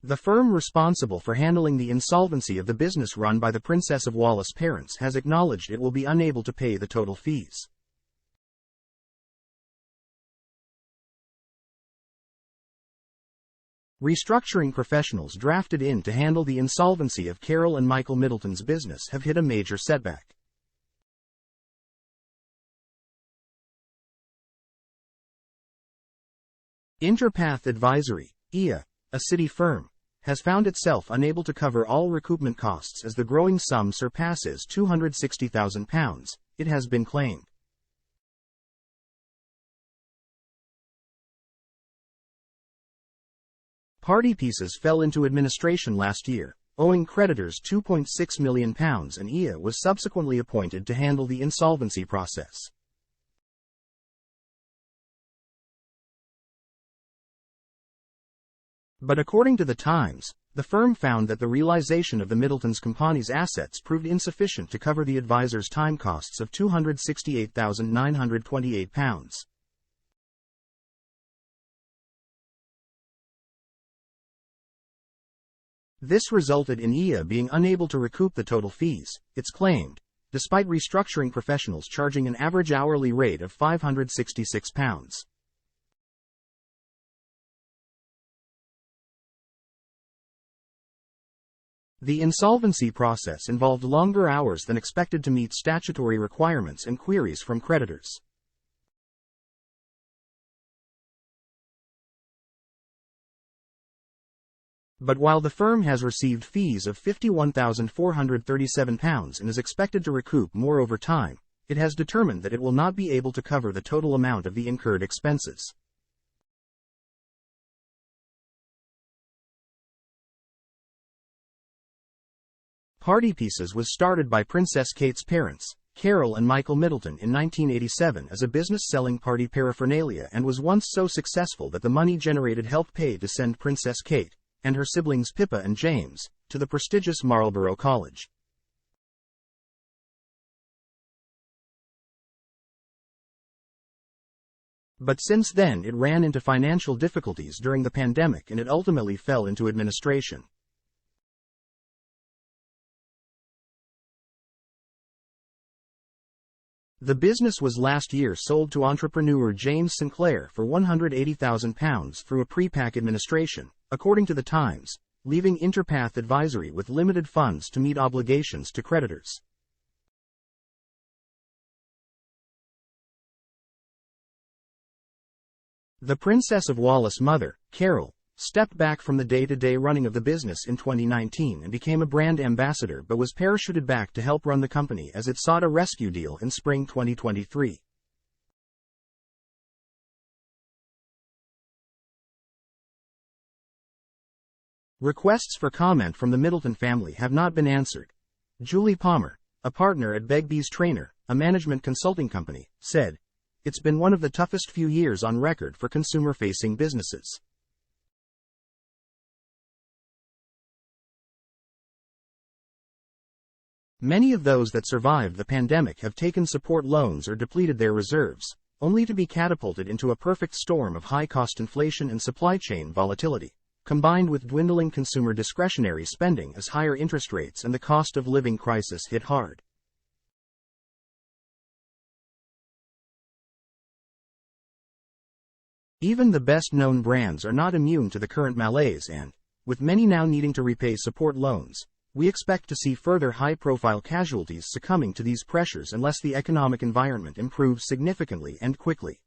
The firm responsible for handling the insolvency of the business run by the Princess of Wallace parents has acknowledged it will be unable to pay the total fees. Restructuring professionals drafted in to handle the insolvency of Carole and Michael Middleton's business have hit a major setback. Interpath Advisory, IA, a City firm, has found itself unable to cover all recoupment costs as the growing sum surpasses £260,000, it has been claimed. Party Pieces fell into administration last year, owing creditors £2.6 million, and IA was subsequently appointed to handle the insolvency process. But according to The Times, the firm found that the realization of the Middletons' company's assets proved insufficient to cover the advisor's time costs of £268,928. This resulted in IA being unable to recoup the total fees, it's claimed, despite restructuring professionals charging an average hourly rate of £566. The insolvency process involved longer hours than expected to meet statutory requirements and queries from creditors. But while the firm has received fees of £51,437 and is expected to recoup more over time, it has determined that it will not be able to cover the total amount of the incurred expenses. Party Pieces was started by Princess Kate's parents, Carole and Michael Middleton, in 1987 as a business selling party paraphernalia, and was once so successful that the money generated helped pay to send Princess Kate, and her siblings Pippa and James, to the prestigious Marlborough College. But since then it ran into financial difficulties during the pandemic, and it ultimately fell into administration. The business was last year sold to entrepreneur James Sinclair for £180,000 through a pre-pack administration, according to The Times, leaving Interpath Advisory with limited funds to meet obligations to creditors. The Princess of Wallace mother, Carole, stepped back from the day-to-day running of the business in 2019 and became a brand ambassador, but was parachuted back to help run the company as it sought a rescue deal in spring 2023. Requests for comment from the Middleton family have not been answered. Julie Palmer, a partner at Begbie's Trainer, a management consulting company, said, "It's been one of the toughest few years on record for consumer-facing businesses. Many of those that survived the pandemic have taken support loans or depleted their reserves, only to be catapulted into a perfect storm of high-cost inflation and supply chain volatility, combined with dwindling consumer discretionary spending as higher interest rates and the cost of living crisis hit hard. Even the best-known brands are not immune to the current malaise, and, with many now needing to repay support loans, we expect to see further high-profile casualties succumbing to these pressures unless the economic environment improves significantly and quickly."